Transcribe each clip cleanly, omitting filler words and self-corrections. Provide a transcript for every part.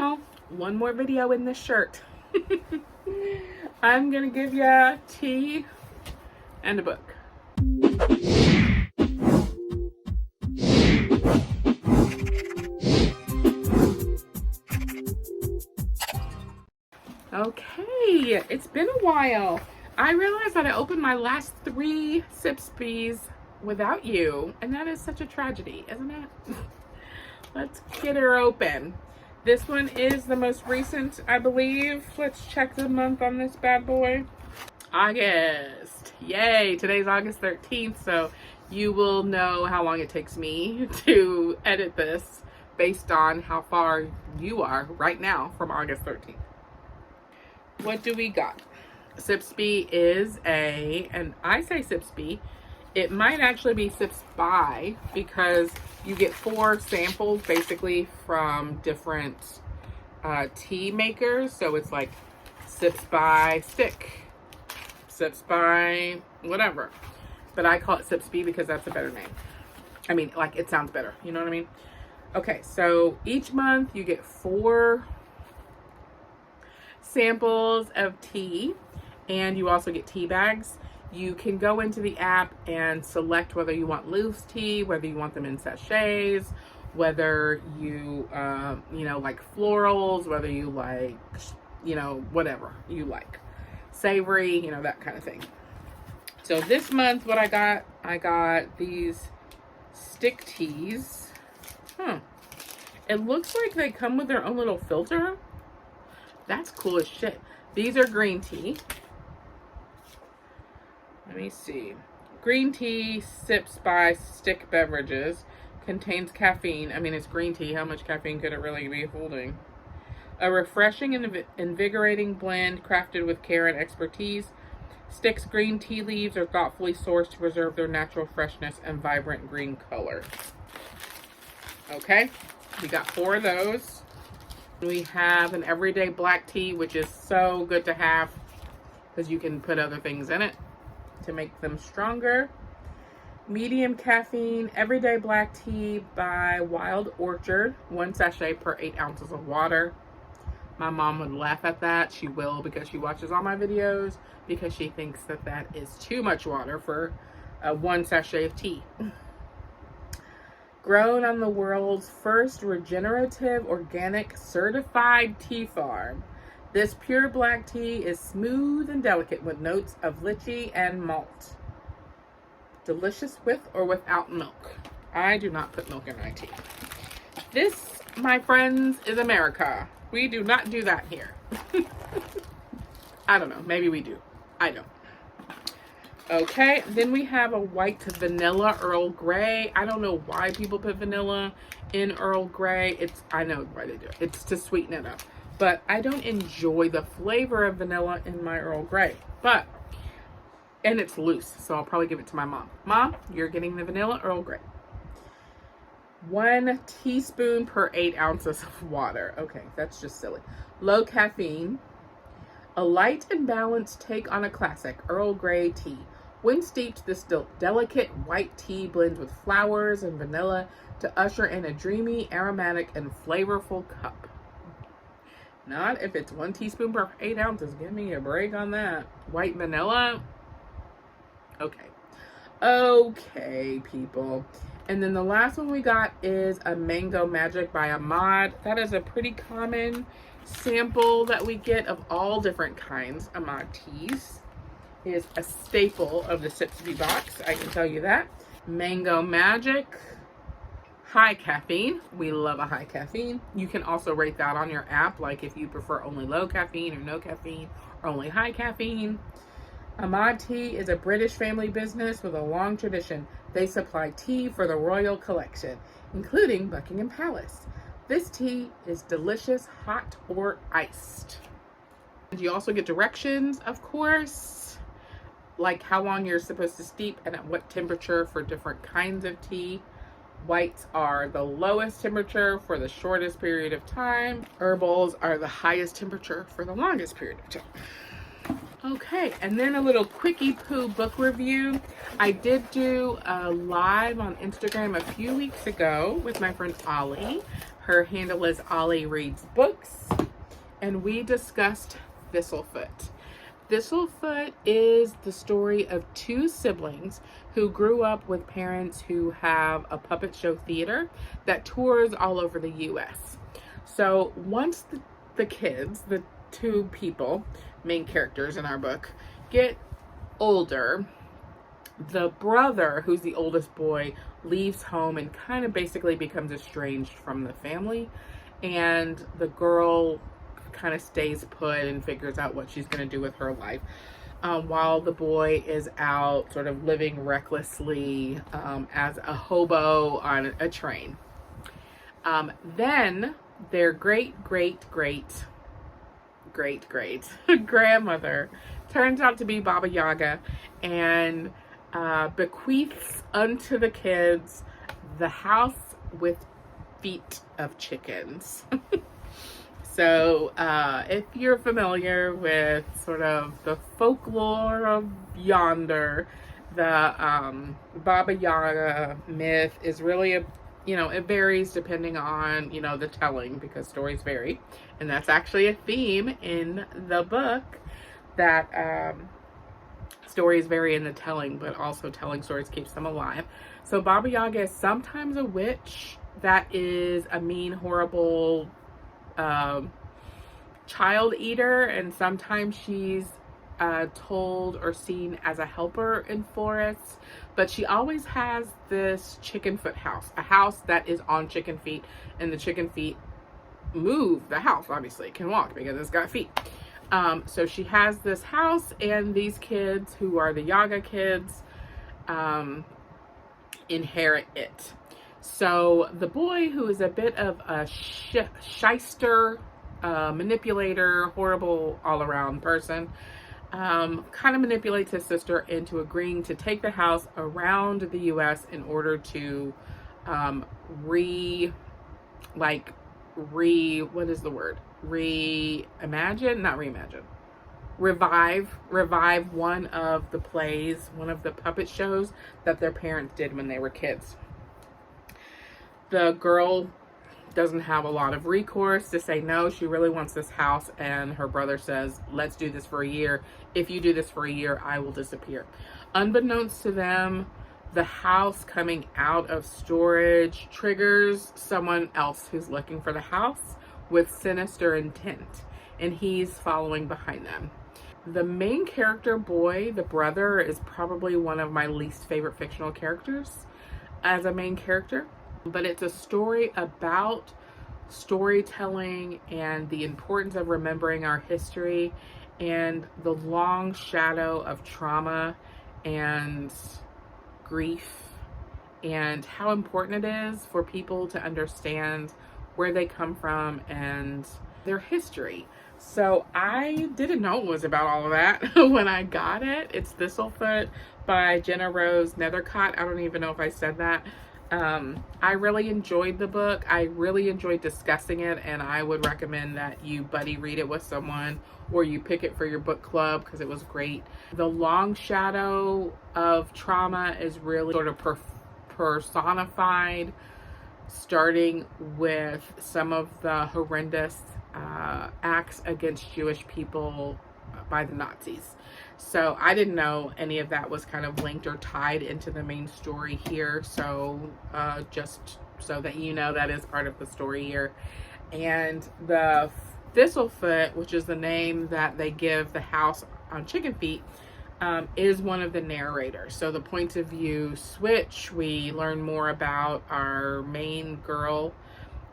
y'all, one more video in this shirt. I'm gonna give ya tea and a book. Okay, it's been a while. I realized that I opened my last 3 Sipsbees without you, and that is such a tragedy, isn't it? Let's get her open. This one is the most recent, I believe. Let's check the month on this bad boy. August. Yay, today's August 13th, so you will know how long it takes me to edit this based on how far you are right now from August 13th. What do we got? Sipsbee is and I say Sipsbee, it might actually be Sips by, because you get 4 samples basically from different tea makers. So it's like Sips by stick, Sips by whatever. But I call it Sipsbee because that's a better name. I mean, like, it sounds better. You know what I mean? Okay, so each month you get 4 samples of tea, and you also get tea bags. You can go into the app and select whether you want loose tea, whether you want them in sachets, whether you like florals, whether you like, whatever you like, savory, that kind of thing. So this month what I got these stick teas. It looks like they come with their own little filter. That's cool as shit. These are green tea. Let me see. Green tea Sips by Stick Beverages. Contains caffeine. I mean, it's green tea. How much caffeine could it really be holding? A refreshing and invigorating blend crafted with care and expertise. Stick's green tea leaves are thoughtfully sourced to preserve their natural freshness and vibrant green color. Okay, we got 4 of those. We have an everyday black tea, which is so good to have because you can put other things in it to make them stronger. Medium caffeine everyday black tea by Wild Orchard, 1 sachet per 8 ounces of water. My mom would laugh at that. She will, because she watches all my videos, because she thinks that that is too much water for 1 sachet of tea. Grown on the world's first regenerative, organic, certified tea farm, this pure black tea is smooth and delicate with notes of lychee and malt. Delicious with or without milk. I do not put milk in my tea. This, my friends, is America. We do not do that here. I don't know. Maybe we do. I don't. Okay, then we have a white vanilla Earl Grey. I don't know why people put vanilla in Earl Grey. I know why they do it. It's to sweeten it up. But I don't enjoy the flavor of vanilla in my Earl Grey. And it's loose, so I'll probably give it to my mom. Mom, you're getting the vanilla Earl Grey. 1 teaspoon per 8 ounces of water. Okay, that's just silly. Low caffeine. A light and balanced take on a classic Earl Grey tea. When steeped, this delicate white tea blends with flowers and vanilla to usher in a dreamy, aromatic, and flavorful cup. Not if it's 1 teaspoon per 8 ounces. Give me a break on that. White vanilla. Okay, people. And then the last one we got is a Mango Magic by Ahmad. That is a pretty common sample that we get of all different kinds. Ahmad teas is a staple of the Sipsbee box, I can tell you that. Mango Magic, high caffeine. We love a high caffeine. You can also rate that on your app, like if you prefer only low caffeine or no caffeine or only high caffeine. Ahmad Tea is a British family business with a long tradition. They supply tea for the royal collection, including Buckingham Palace. This tea is delicious, hot or iced. And you also get directions, of course, like how long you're supposed to steep and at what temperature for different kinds of tea. Whites are the lowest temperature for the shortest period of time. Herbals are the highest temperature for the longest period of time. Okay, and then a little quickie poo book review. I did do a live on Instagram a few weeks ago with my friend Ollie. Her handle is Ollie Reads Books, and we discussed Thistlefoot. Thistlefoot is the story of two siblings who grew up with parents who have a puppet show theater that tours all over the US. So once the kids, the two people, main characters in our book, get older, the brother, who's the oldest boy, leaves home and kind of basically becomes estranged from the family. And the girl kind of stays put and figures out what she's going to do with her life, while the boy is out sort of living recklessly as a hobo on a train. Then their great grandmother turns out to be Baba Yaga and bequeaths unto the kids the house with feet of chickens. So if you're familiar with sort of the folklore of yonder, the Baba Yaga myth is really it varies depending on, the telling, because stories vary. And that's actually a theme in the book, that stories vary in the telling, but also telling stories keeps them alive. So Baba Yaga is sometimes a witch that is a mean, horrible child eater, and sometimes she's told or seen as a helper in forests, but she always has this chicken foot house, a house that is on chicken feet, and the chicken feet move the house. Obviously it can walk because it's got feet. So she has this house, and these kids, who are the Yaga kids, inherit it. So the boy, who is a bit of a shyster, manipulator, horrible all-around person, kind of manipulates his sister into agreeing to take the house around the US in order to reimagine, revive one of the plays, one of the puppet shows that their parents did when they were kids. The girl doesn't have a lot of recourse to say no. She really wants this house, and her brother says, let's do this for a year. If you do this for a year, I will disappear. Unbeknownst to them, the house coming out of storage triggers someone else who's looking for the house with sinister intent, and he's following behind them. The main character, boy, the brother, is probably one of my least favorite fictional characters as a main character. But it's a story about storytelling and the importance of remembering our history and the long shadow of trauma and grief, and how important it is for people to understand where they come from and their history. So I didn't know it was about all of that when I got it. It's Thistlefoot by Jenna Rose Nethercott. I don't even know if I said that. I really enjoyed the book. I really enjoyed discussing it, and I would recommend that you buddy read it with someone, or you pick it for your book club, because it was great. The long shadow of trauma is really sort of personified, starting with some of the horrendous acts against Jewish people by the Nazis. So I didn't know any of that was kind of linked or tied into the main story here. So just so that you know, that is part of the story here. And the Thistlefoot, which is the name that they give the house on chicken feet, is one of the narrators. So the points of view switch. We learn more about our main girl,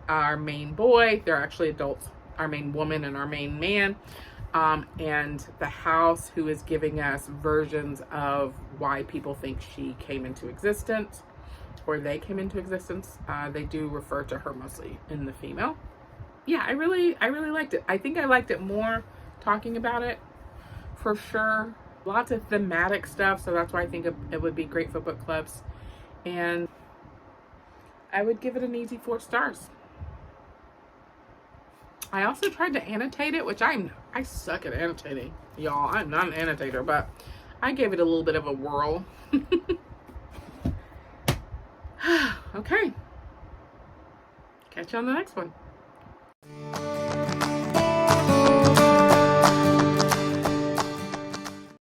our main boy. They're actually adults. Our main woman and our main man. And the house, who is giving us versions of why people think she came into existence, or they came into existence. They do refer to her mostly in the female. Yeah, I really liked it. I think I liked it more talking about it, for sure. Lots of thematic stuff, so that's why I think it would be great for book clubs. And I would give it an easy 4 stars. I also tried to annotate it, which I suck at annotating, y'all. I'm not an annotator, but I gave it a little bit of a whirl. Okay. Catch you on the next one.